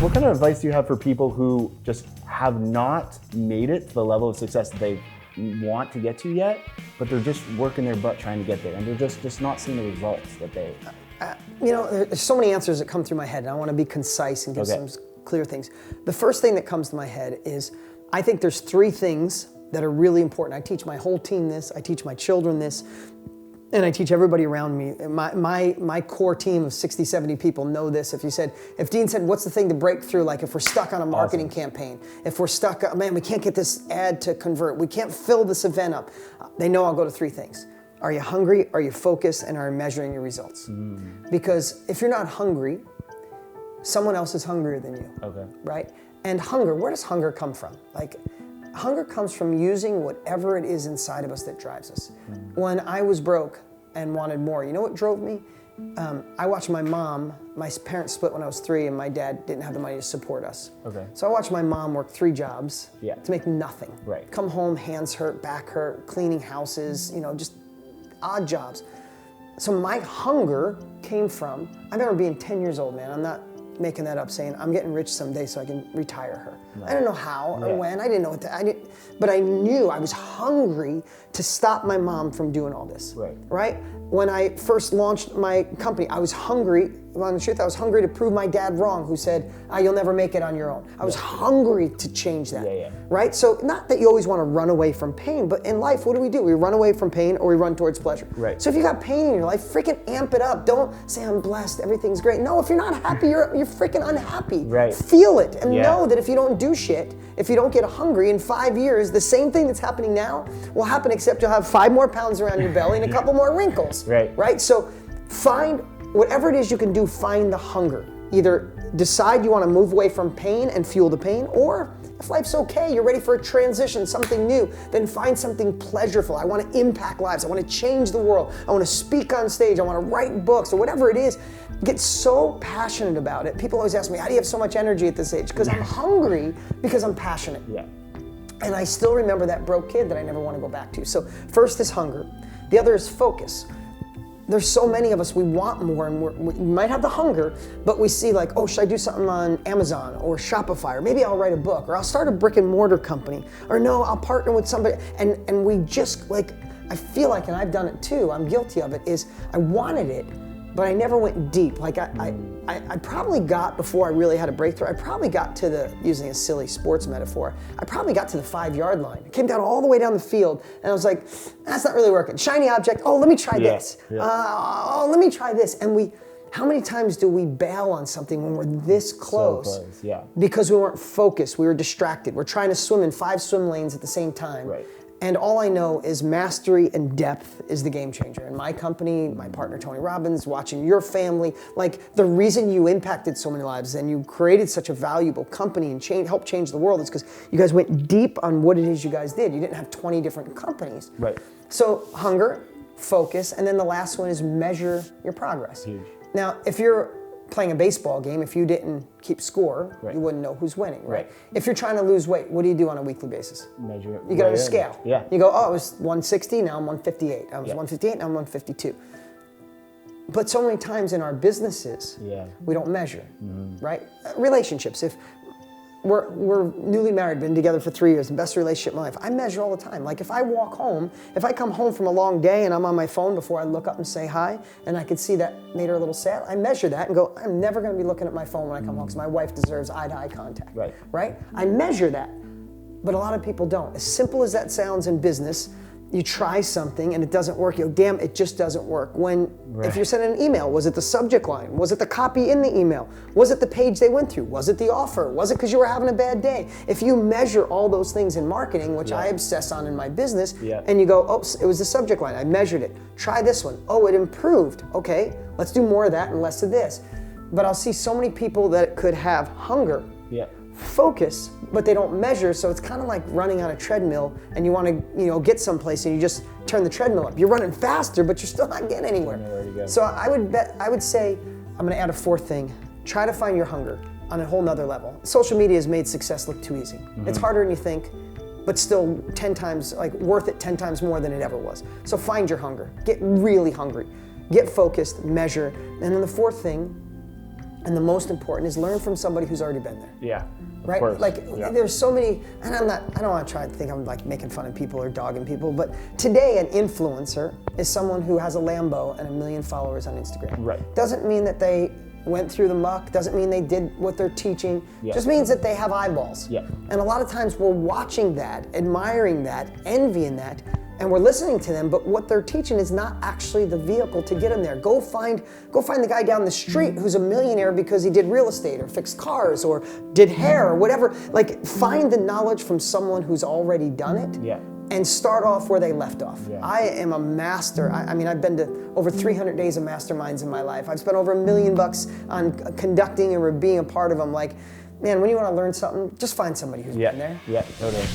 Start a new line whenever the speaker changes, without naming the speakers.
What kind of advice do you have for people who just have not made it to the level of success that they want to get to yet, but they're just working their butt trying to get there, and they're just not seeing the results that they...
There's so many answers that come through my head, and I want to be concise and give some clear things. The first thing that comes to my head is, I think there's 3 things that are really important. I teach my whole team this, I teach my children this, and I teach everybody around me. My core team of 60, 70 people know this. If Dean said, what's the thing to break through? Like if we're stuck on a marketing campaign, if we're stuck, man, we can't get this ad to convert, we can't fill this event up. They know I'll go to 3 things. Are you hungry? Are you focused? And are you measuring your results? Because if you're not hungry, someone else is hungrier than you, right? And hunger, where does hunger come from? Like, hunger comes from using whatever it is inside of us that drives us. When I was broke and wanted more, you know what drove me? I watched my parents split when I was 3, and my dad didn't have the money to support us. So I watched my mom work 3 jobs to make nothing. Come home, hands hurt, back hurt, cleaning houses, just odd jobs. So my hunger came from, I remember being 10 years old, man. I'm not making that up, saying I'm getting rich someday so I can retire her. I don't know how or when. I didn't know but I knew I was hungry to stop my mom from doing all this. Right? When I first launched my company, I was hungry. Well, in the truth, I was hungry to prove my dad wrong, who said, you'll never make it on your own. I was hungry to change that. Right? So not that you always want to run away from pain, but in life, what do? We run away from pain or we run towards pleasure. So if you got pain in your life, freaking amp it up. Don't say I'm blessed, everything's great. No, if you're not happy, you're freaking unhappy. Feel it and know that if you don't do shit, if you don't get hungry, in 5 years, the same thing that's happening now will happen, except you'll have 5 more pounds around your belly and a couple more wrinkles. Right? So find whatever it is you can do, find the hunger. Either decide you want to move away from pain and fuel the pain, or if life's okay, you're ready for a transition, something new, then find something pleasurable. I want to impact lives. I want to change the world. I want to speak on stage. I want to write books, or whatever it is. Get so passionate about it. People always ask me, how do you have so much energy at this age? Because I'm hungry, because I'm passionate. And I still remember that broke kid that I never want to go back to. So first is hunger. The other is focus. There's so many of us, we want more, and we might have the hunger, but we see like, should I do something on Amazon or Shopify, or maybe I'll write a book, or I'll start a brick and mortar company, or no, I'll partner with somebody, and we just like, I feel like, and I've done it too, I'm guilty of it, is I wanted it, but I never went deep. Like I probably got, before I really had a breakthrough, I probably got to using a silly sports metaphor, I probably got to the 5-yard line. I came down all the way down the field, and I was like, that's not really working. Shiny object, let me try this. Let me try this. And how many times do we bail on something when we're this close?
So close,
because we weren't focused, we were distracted. We're trying to swim in 5 swim lanes at the same time. And all I know is mastery and depth is the game changer. In my company, my partner Tony Robbins, watching your family, like the reason you impacted so many lives and you created such a valuable company and helped change the world is because you guys went deep on what it is you guys did. You didn't have 20 different companies. So hunger, focus, and then the last one is measure your progress. Now, if you're playing a baseball game, if you didn't keep score, you wouldn't know who's winning, right? If you're trying to lose weight, what do you do on a weekly basis?
Measure it.
You go to a scale. You go, I was 160, now I'm 158. I was 158, now I'm 152. But so many times in our businesses, we don't measure, right? Relationships, if we're newly married, been together for 3 years, the best relationship in my life. I measure all the time. Like if I walk home, if I come home from a long day and I'm on my phone before I look up and say hi, and I could see that made her a little sad, I measure that and go, I'm never gonna be looking at my phone when I come home because my wife deserves eye-to-eye contact, right? I measure that, but a lot of people don't. As simple as that sounds in business, you try something and it doesn't work, you go, damn, it just doesn't work. If you're sending an email, was it the subject line? Was it the copy in the email? Was it the page they went through? Was it the offer? Was it because you were having a bad day? If you measure all those things in marketing, which I obsess on in my business, and you go, it was the subject line, I measured it. Try this one. It improved. Okay, let's do more of that and less of this. But I'll see so many people that could have hunger, focus, but they don't measure, so it's kind of like running on a treadmill and you want to get someplace and you just turn the treadmill up. You're running faster, but you're still not getting anywhere. So I would say, I'm going to add a 4th thing. Try to find your hunger on a whole nother level. Social media has made success look too easy. It's harder than you think, but still 10 times, like worth it 10 times more than it ever was. So find your hunger. Get really hungry. get focused, measure. And then the fourth thing, and the most important, is learn from somebody who's already been there.
Yeah.
Right?
Course.
Like there's so many, and I don't want to try to think I'm like making fun of people or dogging people, but today an influencer is someone who has a Lambo and 1 million followers on Instagram.
Right.
Doesn't mean that they went through the muck, doesn't mean they did what they're teaching, just means that they have eyeballs.
Yeah.
And a lot of times we're watching that, admiring that, envying that, and we're listening to them, but what they're teaching is not actually the vehicle to get them there. Go find the guy down the street who's a millionaire because he did real estate or fixed cars or did hair or whatever. Like, find the knowledge from someone who's already done it.
Yeah.
And start off where they left off.
Yeah.
I am a master. I mean, I've been to over 300 days of masterminds in my life. I've spent over $1 million on conducting or being a part of them. Like, man, when you want to learn something, just find somebody who's been there.
Yeah, totally.